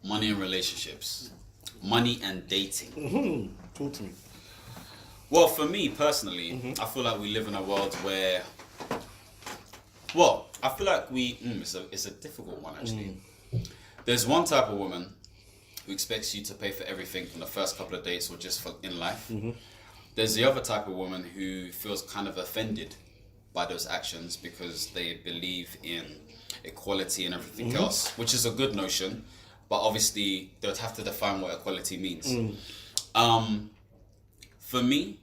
Money and relationships. Money and dating. Mm-hmm. Talk to me. Well, for me personally, I feel like we live in a world where... Well, I feel like it's a difficult one, actually. There's one type of woman who expects you to pay for everything from the first couple of dates or just for in life. There's the other type of woman who feels kind of offended by those actions because they believe in equality and everything else, which is a good notion, but obviously they would have to define what equality means. For me,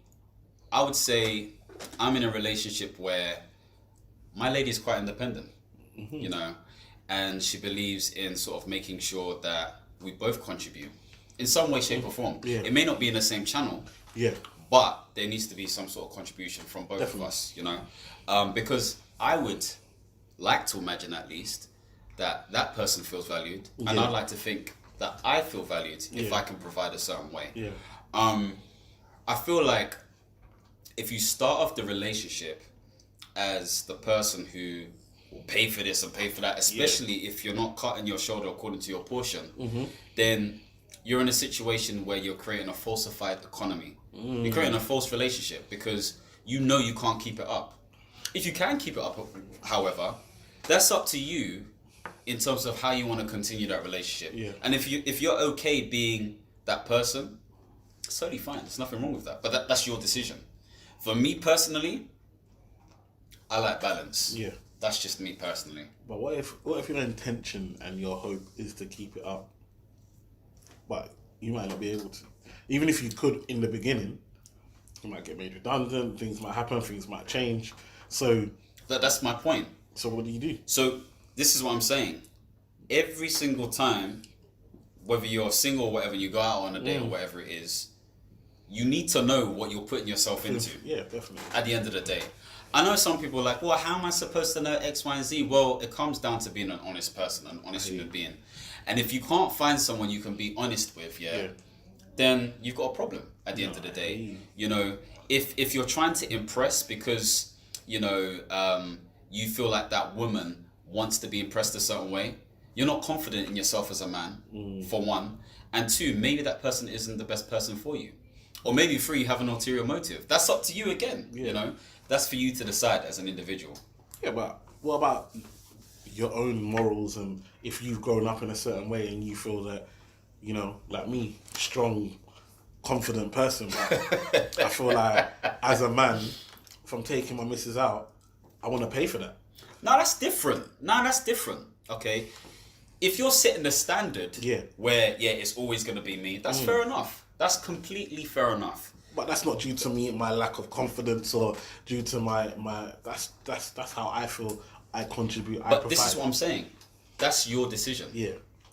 I would say I'm in a relationship where my lady is quite independent, you know, and she believes in sort of making sure that we both contribute in some way, shape or form. Yeah. It may not be in the same channel, but there needs to be some sort of contribution from both of us, you know, because I would like to imagine at least that that person feels valued, and I'd like to think that I feel valued if I can provide a certain way. I feel like if you start off the relationship as the person who will pay for this and pay for that, especially if you're not cutting your shoulder according to your portion, then you're in a situation where you're creating a falsified economy. You're creating a false relationship because you know you can't keep it up. If you can keep it up, however, that's up to you in terms of how you want to continue that relationship. And if you're okay being that person, it's totally fine. There's nothing wrong with that. But that's your decision. For me personally, I like balance. That's just me personally. But what if your intention and your hope is to keep it up, but you might not be able to? Even if you could in the beginning, you might get made redundant, things might happen, things might change. So that's my point. So what do you do? So this is what I'm saying. Every single time, whether you're single or whatever, you go out on a date or whatever it is, you need to know what you're putting yourself into. Yeah, definitely. At the end of the day. I know some people are like, well, how am I supposed to know X, Y, and Z? Well, it comes down to being an honest person, an honest human being. And if you can't find someone you can be honest with, then you've got a problem at the end of the day. You know, if you're trying to impress because, you know, you feel like that woman wants to be impressed a certain way, you're not confident in yourself as a man, for one. And two, maybe that person isn't the best person for you. Or maybe three, you have an ulterior motive. That's up to you again, you know. That's for you to decide as an individual. Yeah, but what about your own morals, and if you've grown up in a certain way and you feel that, you know, like me, strong, confident person, but I feel like as a man, if I'm taking my missus out, I want to pay for that. No, that's different. Okay? If you're setting the standard where, it's always going to be me, that's fair enough. That's completely fair enough. But that's not due to me, my lack of confidence, or due to my that's how I feel I contribute. But this is what I'm saying. That's your decision.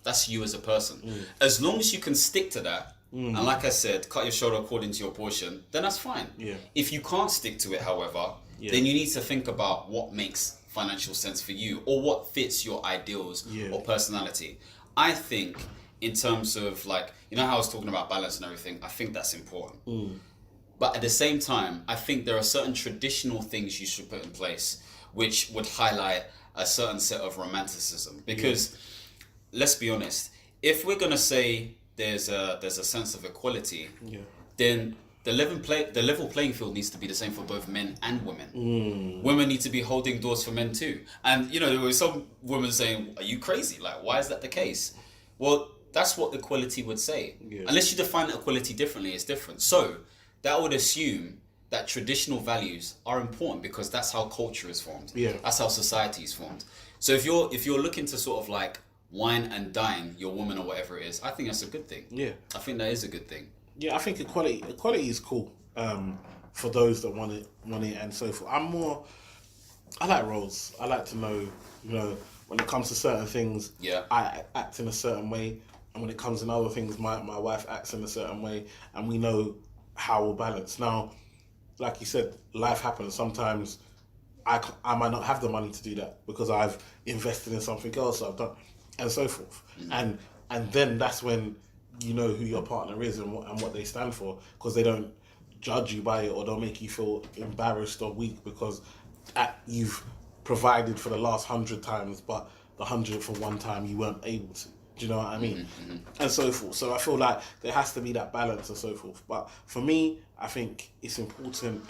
That's you as a person. As long as you can stick to that, and like I said, cut your shoulder according to your portion, then that's fine. If you can't stick to it, however, then you need to think about what makes financial sense for you, or what fits your ideals or personality. I think in terms of, like, you know how I was talking about balance and everything, I think that's important. But at the same time, I think there are certain traditional things you should put in place which would highlight a certain set of romanticism. Because let's be honest, if we're gonna say there's a sense of equality, then the level playing field needs to be the same for both men and women. Women need to be holding doors for men too. And you know, there were some women saying, "Are you crazy? Like, why is that the case?" Well, that's what equality would say. Unless you define equality differently, it's different. So that would assume that traditional values are important because that's how culture is formed. That's how society is formed. So if you're looking to sort of like wine and dine your woman or whatever it is, I think that's a good thing. I think that is a good thing. I think equality is cool for those that want it and so forth. I like roles. I like to know, you know, when it comes to certain things, I act in a certain way, and when it comes in other things, my wife acts in a certain way, and we know how we'll balance. Now, like you said, life happens. Sometimes I might not have the money to do that because I've invested in something else, I've done, and so forth. And then that's when you know who your partner is and what they stand for, because they don't judge you by it, or they'll make you feel embarrassed or weak because you've provided for the last 100 times, but the 100th for one time you weren't able to. Do you know what I mean? And so forth. So I feel like there has to be that balance and so forth. But for me, I think it's important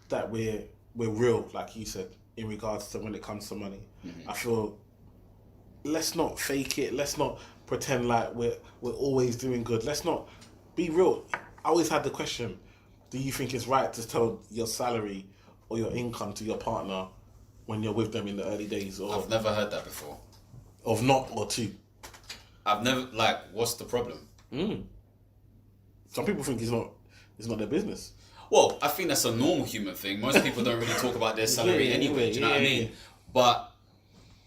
that we're real, like you said, in regards to when it comes to money. I feel, let's not fake it. Let's not pretend like we're always doing good. Let's not be real. I always had the question, do you think it's right to tell your salary or your income to your partner when you're with them in the early days? Or I've never heard that before. Of not or to? I've never, like, what's the problem? Some people think it's not their business. Well, I think that's a normal human thing. Most people don't really talk about their salary anyway. Do you know what I mean? But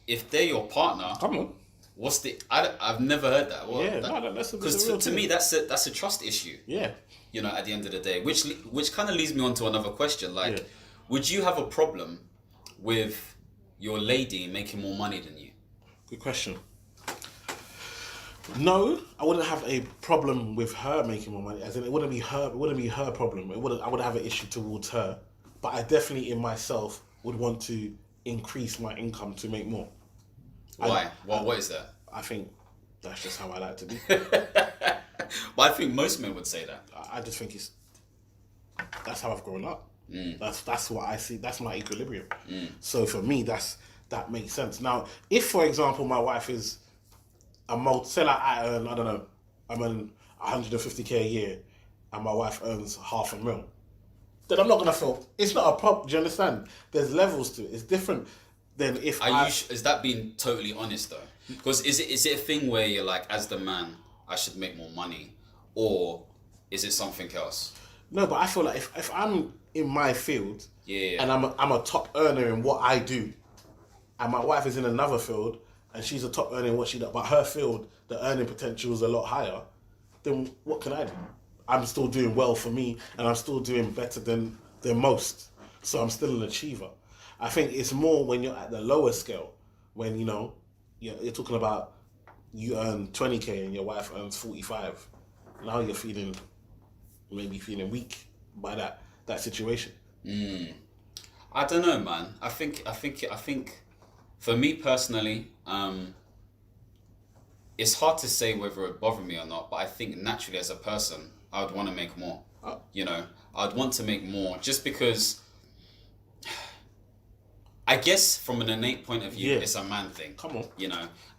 if they're your partner, come on. What's the? I've never heard that. Well, that's because to me that's a trust issue. Yeah. You know, at the end of the day, which kind of leads me on to another question. Like, would you have a problem with your lady making more money than you? Good question. No, I wouldn't have a problem with her making more money. As in, it wouldn't be her problem. I would have an issue towards her. But I definitely, in myself, would want to increase my income to make more. Why? What is that? I think that's just how I like to be. But I think most men would say that. I just think that's how I've grown up. That's what I see. That's my equilibrium. So for me, that makes sense. Now, if for example my wife is say like I earn, I don't know, I'm earning 150k a year, and my wife earns $500,000, then I'm not gonna feel it's not a problem. Do you understand? There's levels to it. It's different than if is that being totally honest though? Because is it a thing where you're like, as the man, I should make more money, or is it something else? No, but I feel like if I'm in my field, and I'm a top earner in what I do, and my wife is in another field and she's a top earner in what she does, but her field, the earning potential is a lot higher, then what can I do? I'm still doing well for me, and I'm still doing better than most. So I'm still an achiever. I think it's more when you're at the lower scale, when you're talking about you earn 20k and your wife earns 45. Now you're feeling weak by that situation. I don't know, man. I think for me personally, it's hard to say whether it bothered me or not, but I think naturally as a person, I would want to make more. I'd want to make more just because I guess from an innate point of view, it's a man thing. Come on.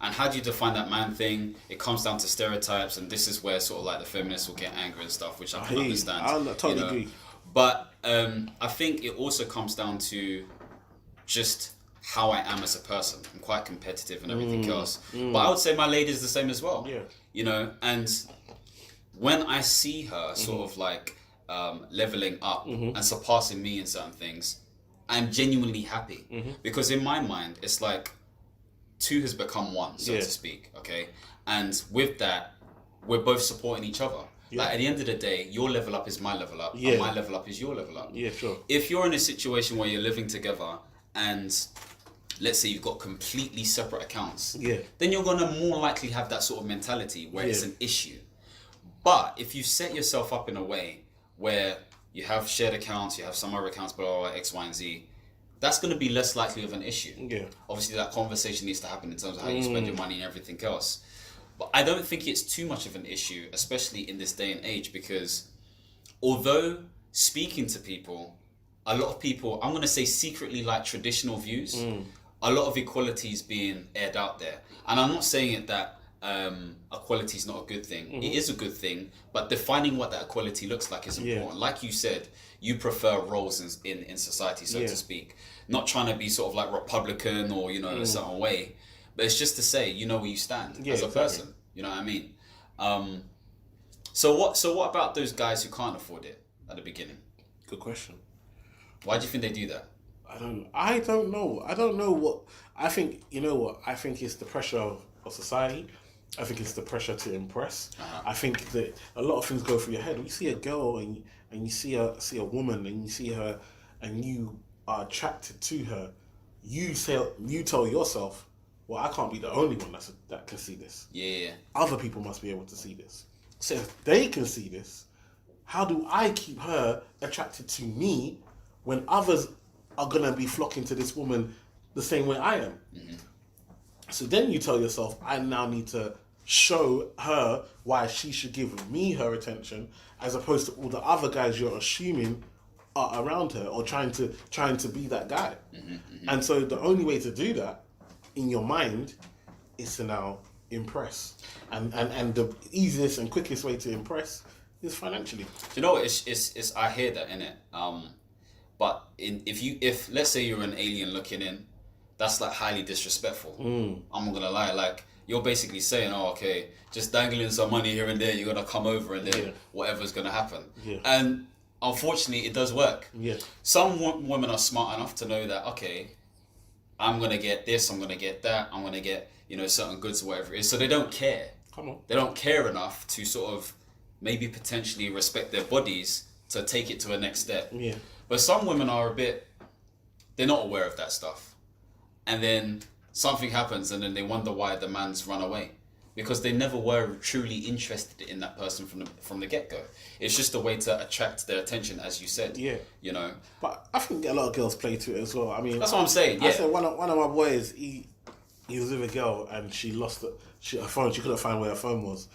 And how do you define that man thing? It comes down to stereotypes, and this is where sort of like the feminists will get angry and stuff, which I can understand. I totally agree. But I think it also comes down to just how I am as a person. I'm quite competitive and everything else. But I would say my lady is the same as well. Yeah. And when I see her sort of like leveling up and surpassing me in certain things, I'm genuinely happy. Because in my mind, it's like two has become one, so to speak, okay? And with that, we're both supporting each other. Yeah. Like at the end of the day, your level up is my level up, and my level up is your level up. Yeah, sure. If you're in a situation where you're living together and let's say you've got completely separate accounts, then you're gonna more likely have that sort of mentality where it's an issue. But if you set yourself up in a way where you have shared accounts, you have some other accounts, blah, blah, blah, X, Y, and Z, that's going to be less likely of an issue. Yeah. Obviously, that conversation needs to happen in terms of how you spend your money and everything else. But I don't think it's too much of an issue, especially in this day and age, because although speaking to people, a lot of people, I'm going to say secretly like traditional views, a lot of equality is being aired out there. And I'm not saying it that equality is not a good thing. It is a good thing, but defining what that equality looks like is important. Like you said, you prefer roles in society, so to speak. Not trying to be sort of like Republican or a certain way, but it's just to say you know where you stand as a person. You know what I mean? So what about those guys who can't afford it at the beginning? Good question. Why do you think they do that? I don't know. I don't know what I think. You know what? I think it's the pressure of society. I think it's the pressure to impress. I think that a lot of things go through your head. When you see a girl and you see a woman and you see her and you are attracted to her, you tell yourself, well, I can't be the only one that can see this. Yeah. Other people must be able to see this. So if they can see this, how do I keep her attracted to me when others are gonna be flocking to this woman the same way I am? So then you tell yourself, I now need to show her why she should give me her attention, as opposed to all the other guys you're assuming are around her or trying to be that guy. And so the only way to do that in your mind is to now impress, and the easiest and quickest way to impress is financially. You know, it's I hear that, innit? But if let's say you're an alien looking in, that's like highly disrespectful. I'm not gonna lie, like you're basically saying, oh, okay, just dangling some money here and there, you're gonna come over and then whatever's gonna happen. And unfortunately, it does work. Some women are smart enough to know that, okay, I'm gonna get this, I'm gonna get that, I'm gonna get, you know, certain goods or whatever it is. So they don't care. They don't care enough to sort of maybe potentially respect their bodies to take it to a next step. But some women are they're not aware of that stuff. And then something happens and then they wonder why the man's run away. Because they never were truly interested in that person from the get-go. It's just a way to attract their attention, as you said. You know. But I think a lot of girls play to it as well. I mean, that's what I'm saying. I said one of my boys, he was with a girl and she lost her phone. She couldn't find where her phone was.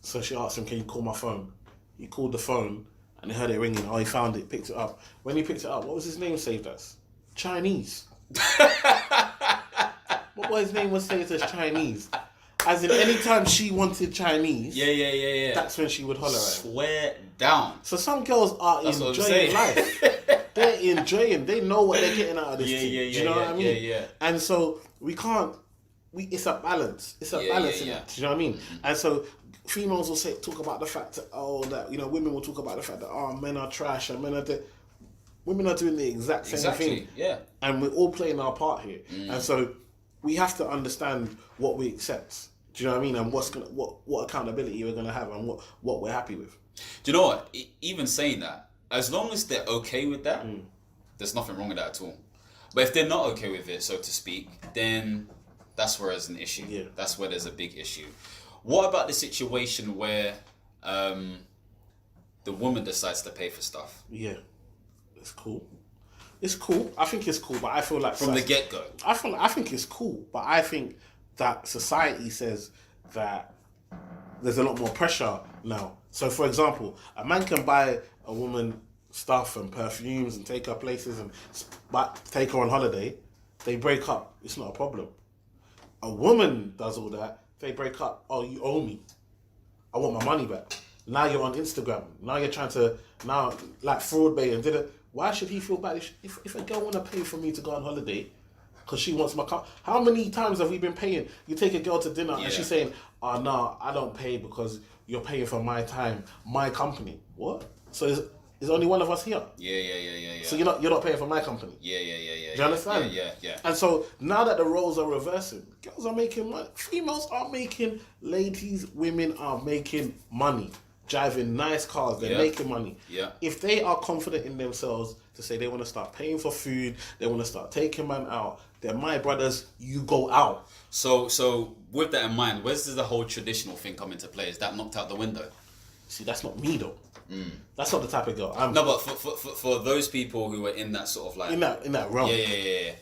So she asked him, can you call my phone? He called the phone and he heard it ringing. Oh, he found it, picked it up. When he picked it up, what was his name saved as? Chinese. What boy's name was saved as Chinese? As in, anytime she wanted Chinese, that's when she would holler at him. Swear down. So some girls are enjoying life. They're enjoying. They know what they're getting out of this thing. Do you know what I mean? And so we can't. It's a balance. It's a balance in that. Do you know what I mean? And so females will talk about the fact that women will talk about the fact that men are trash and women are doing the exact same thing. And we're all playing our part here. And so we have to understand what we accept. Do you know what I mean? And what accountability we're gonna have and what we're happy with. Do you know what? Even saying that, as long as they're okay with that, there's nothing wrong with that at all. But if they're not okay with it, so to speak, then that's where there's an issue. That's where there's a big issue. What about the situation where the woman decides to pay for stuff? It's cool. It's cool. I think it's cool, but I feel like from the get-go. I think it's cool, but I think that society says that there's a lot more pressure now. So, for example, a man can buy a woman stuff and perfumes and take her places and take her on holiday. They break up. It's not a problem. A woman does all that. They break up. Oh, you owe me. I want my money back. Now you're on Instagram. Now you're trying to like fraud bait and did it. Why should he feel bad if a girl want to pay for me to go on holiday because she wants my car? How many times have we been paying? You take a girl to dinner and she's saying, oh, no, I don't pay because you're paying for my time, my company. What? So there's only one of us here. Yeah. So you're not paying for my company. Yeah. Do you understand? Yeah. And so now that the roles are reversing, girls are making money. Females are making, women are making money. Driving nice cars, they're making money. If they are confident in themselves to say they want to start paying for food, they want to start taking man out, they're my brothers, you go out. So with that in mind, where's the whole traditional thing come into play? Is that knocked out the window? See, that's not me though. That's not the type of girl. No, but for those people who are in that sort of like in that realm. Yeah.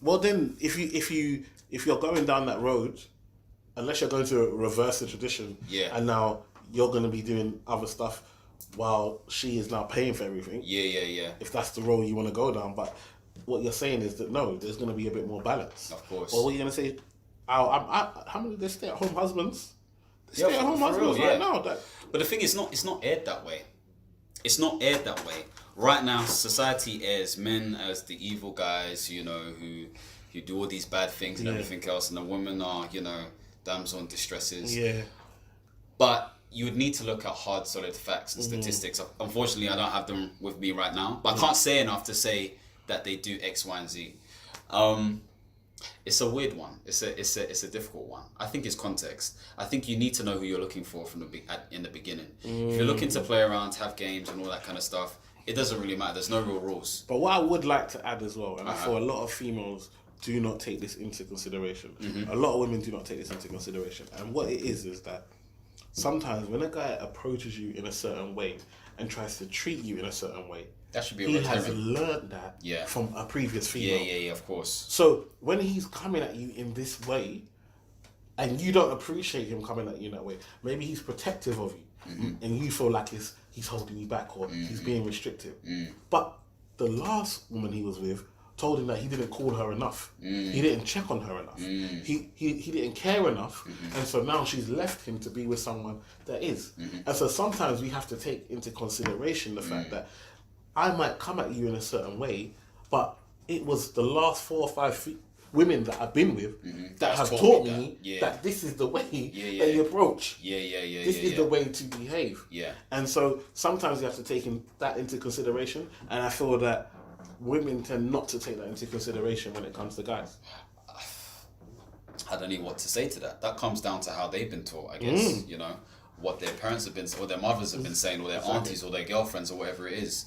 Well, then if you're going down that road, unless you're going to reverse the tradition, and now you're going to be doing other stuff while she is now paying for everything. Yeah. If that's the role you want to go down. But what you're saying is that, no, there's going to be a bit more balance. Of course. Or what are you going to say? How many they stay-at-home husbands? Stay-at-home husbands right now. But the thing is, it's not aired that way. It's not aired that way. Right now, society airs men as the evil guys, who do all these bad things and everything else. And the women are, damsel in distresses. Yeah. But you would need to look at hard, solid facts and statistics. Unfortunately, I don't have them with me right now. But I can't say enough to say that they do X, Y, and Z. It's a weird one. It's a difficult one. I think it's context. I think you need to know who you're looking for in the beginning. If you're looking to play around, have games and all that kind of stuff, it doesn't really matter. There's no real rules. But what I would like to add as well, and I feel a lot of females do not take this into consideration. A lot of women do not take this into consideration. And what it is that sometimes when a guy approaches you in a certain way and tries to treat you in a certain way, that should be he has learned that from a previous female. Yeah, of course. So when he's coming at you in this way, and you don't appreciate him coming at you that way. Maybe he's protective of you, and you feel like he's holding you back or he's being restrictive. But the last woman he was with told him that he didn't call her enough. He didn't check on her enough. He didn't care enough, and so now she's left him to be with someone that is. And so sometimes we have to take into consideration the fact that I might come at you in a certain way, but it was the last 4 or 5 women that I've been with that have taught me that this is the way that you approach. This is the way to behave. And so sometimes you have to take that into consideration, and I feel that women tend not to take that into consideration when it comes to guys. I don't know what to say to that. That comes down to how they've been taught, I guess. You know, what their parents have been, or their mothers have been saying, or their aunties, or their girlfriends, or whatever it is.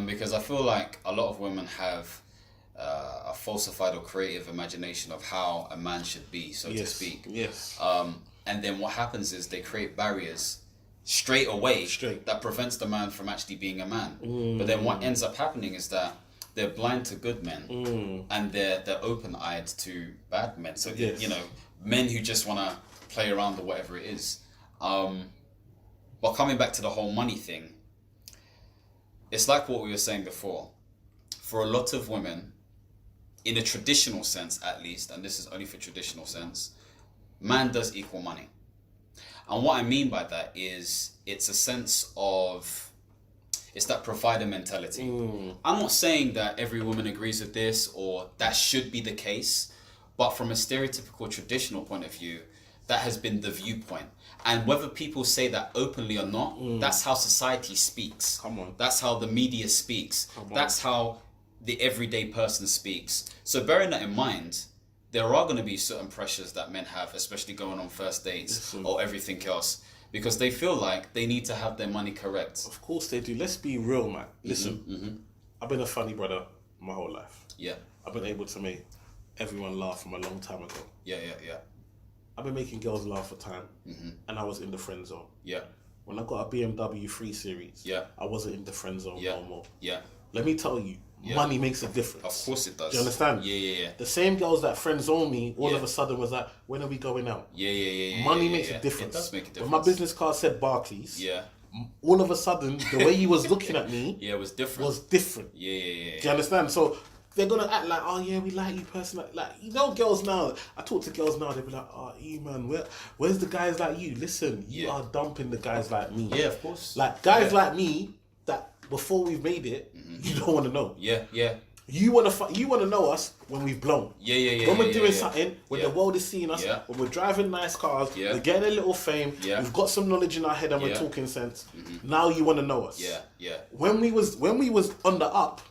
Because I feel like a lot of women have a falsified or creative imagination of how a man should be, so to speak. And then what happens is they create barriers straight away that prevents the man from actually being a man. But then what ends up happening is that they're blind to good men, and they're open-eyed to bad men. So you know, men who just want to play around or whatever it is. But coming back to the whole money thing, it's like what we were saying before. For a lot of women, in a traditional sense at least, and this is only for traditional sense, man does equal money. And what I mean by that is it's a sense of, it's that provider mentality. I'm not saying that every woman agrees with this or that should be the case, but from a stereotypical traditional point of view, that has been the viewpoint. And whether people say that openly or not, that's how society speaks. Come on. That's how the media speaks. That's how the everyday person speaks. So bearing that in mind, there are going to be certain pressures that men have, especially going on first dates or everything else, because they feel like they need to have their money correct. Of course they do. Let's be real, man. Listen, I've been a funny brother my whole life. I've been able to make everyone laugh from a long time ago. I've been making girls laugh for time, and I was in the friend zone. When I got a BMW 3 Series, I wasn't in the friend zone no more. Let me tell you, money makes a difference. Of course it does. Do you understand? The same girls that friend zone me, all of a sudden was like, when are we going out? Money makes a difference. It does make a difference. When my business card said Barclays, all of a sudden, the way he was looking at me it was different. Do you understand? So they're gonna act like, oh yeah, we like you personally. Like, you know, girls now. I talk to girls now. They be like, oh, man, where's the guys like you? Listen, you are dumping the guys like me. Of course. Like guys like me that before we've made it, you don't want to know. You want to know us when we've blown. When we're doing something, when the world is seeing us, when we're driving nice cars, we're getting a little fame, we've got some knowledge in our head and we're talking sense. Now you want to know us. When we was on the up,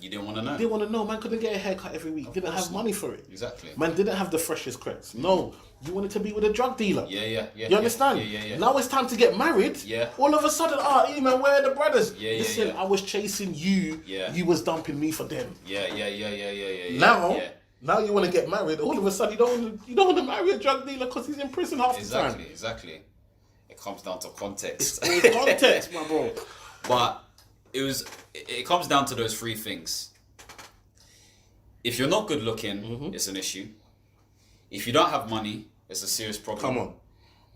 you didn't want to know. Didn't want to know. Man couldn't get a haircut every week. Didn't have money for it. Exactly. Man didn't have the freshest crepes. No. You wanted to be with a drug dealer. You understand? Now it's time to get married. All of a sudden, man, where are the brothers? Listen, I was chasing you. You was dumping me for them. Now you want to get married. All of a sudden, you don't want to marry a drug dealer because he's in prison half the time. Exactly. It comes down to context. It's all context, my bro. But it comes down to those 3 things. If you're not good looking, it's an issue. If you don't have money, it's a serious problem. Come on.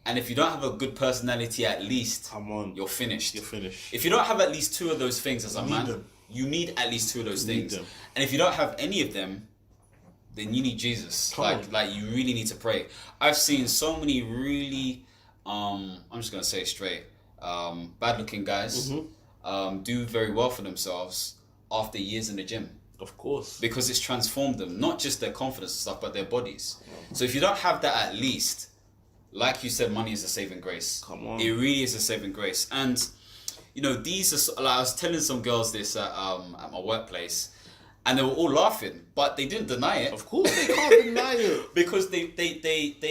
And if you don't have a good personality, at least, you're finished. If you don't have at least 2 of those things as a man, you need at least 2 of those things. And if you don't have any of them, then you need Jesus. Like you really need to pray. I've seen so many really, I'm just gonna say it straight, bad-looking guys do very well for themselves after years in the gym. Of course. Because it's transformed them, not just their confidence and stuff, but their bodies. So if you don't have that, at least, like you said, money is a saving grace. Come on. It really is a saving grace. And, you know, these are, like, I was telling some girls this at my workplace, and they were all laughing, but they didn't deny it. Of course they can't deny it. Because they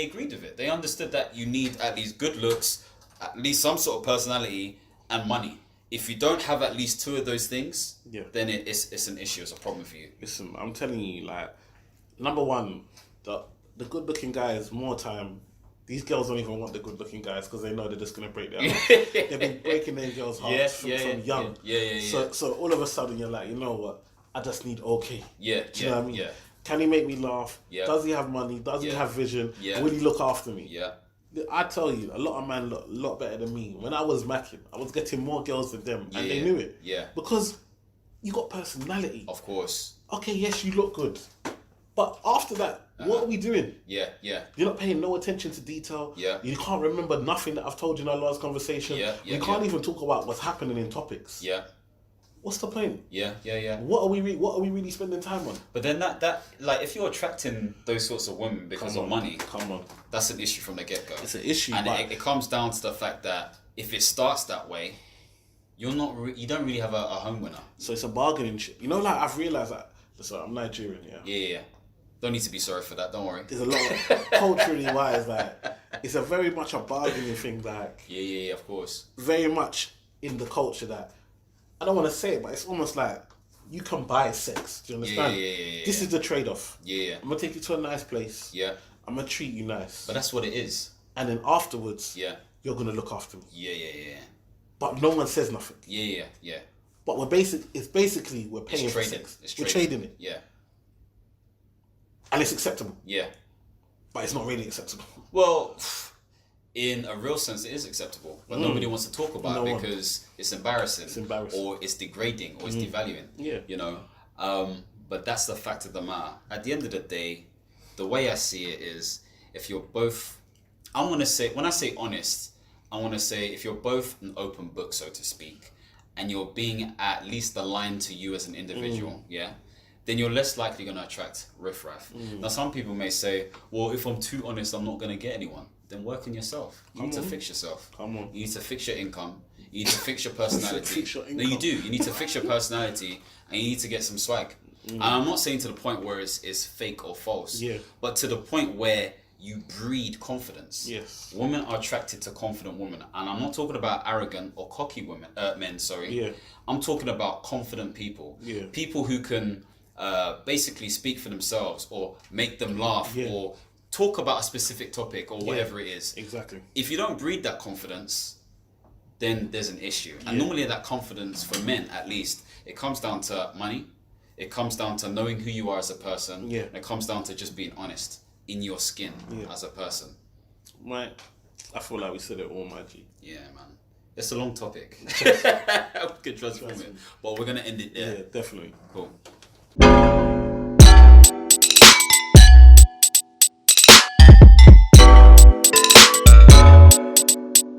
agreed with it. They understood that you need at least good looks, at least some sort of personality, and money. If you don't have at least 2 of those things, then it's an issue, it's a problem for you. Listen, I'm telling you, like, number one, the good-looking guys, more time, these girls don't even want the good-looking guys because they know they're just going to break their hearts. They've been breaking their girls' hearts from young. So all of a sudden, you're like, you know what? I just need okay. Do you know what I mean? Can he make me laugh? Yeah. Does he have money? Does he have vision? Yeah. Will he look after me? Yeah. I tell you, a lot of men look a lot better than me. When I was macking, I was getting more girls than them, and they knew it. Yeah. Because you got personality. Of course. Okay, yes, you look good. But after that, what are we doing? Yeah, yeah. You're not paying no attention to detail. Yeah. You can't remember nothing that I've told you in our last conversation. Yeah, yeah. You can't even talk about what's happening in topics. Yeah. What's the point? Yeah, yeah, yeah. What are we really spending time on? But then that like if you're attracting those sorts of women because of money, that's an issue from the get-go. It's an issue, and it comes down to the fact that if it starts that way, you don't really have a home winner. So it's a bargaining chip. You know, like I've realised that. Listen, I'm Nigerian, yeah. Yeah. Don't need to be sorry for that. Don't worry. There's a lot of culturally wise, like it's a very much a bargaining thing, like yeah, of course. Very much in the culture that I don't want to say it, but it's almost like you can buy sex. Do you understand? Yeah. This is the trade-off. Yeah. I'm gonna take you to a nice place. Yeah. I'm gonna treat you nice. But that's what it is. And then afterwards, you're gonna look after me. Yeah. But no one says nothing. Yeah. But we're basically we're paying for sex. We're trading it. Yeah. And it's acceptable. Yeah. But it's not really acceptable. Well, in a real sense, it is acceptable. But nobody wants to talk about it because it's embarrassing. It's embarrassing. Or it's degrading. Or it's devaluing. Yeah. You know? But that's the fact of the matter. At the end of the day, the way I see it is, if you're both... when I say honest, I want to say if you're both an open book, so to speak, and you're being at least aligned to you as an individual, then you're less likely going to attract riffraff. Now, some people may say, well, if I'm too honest, I'm not going to get anyone. Then work on yourself. You need to fix yourself. Come on. You need to fix your income. You need to fix your personality. Fix your No, you do. You need to fix your personality and you need to get some swag. And I'm not saying to the point where it's fake or false, but to the point where you breed confidence. Yes. Women are attracted to confident women. And I'm not talking about arrogant or cocky men, sorry. Yeah. I'm talking about confident people. Yeah. People who can basically speak for themselves or make them laugh or talk about a specific topic or whatever it is. Exactly. If you don't breed that confidence, then there's an issue. And normally that confidence, for men at least, it comes down to money. It comes down to knowing who you are as a person. Yeah. And it comes down to just being honest in your skin as a person. Right. I feel like we said it all, my G. Yeah, man. It's a long topic. Good transform it. But we're going to end it there. Yeah, definitely. Cool.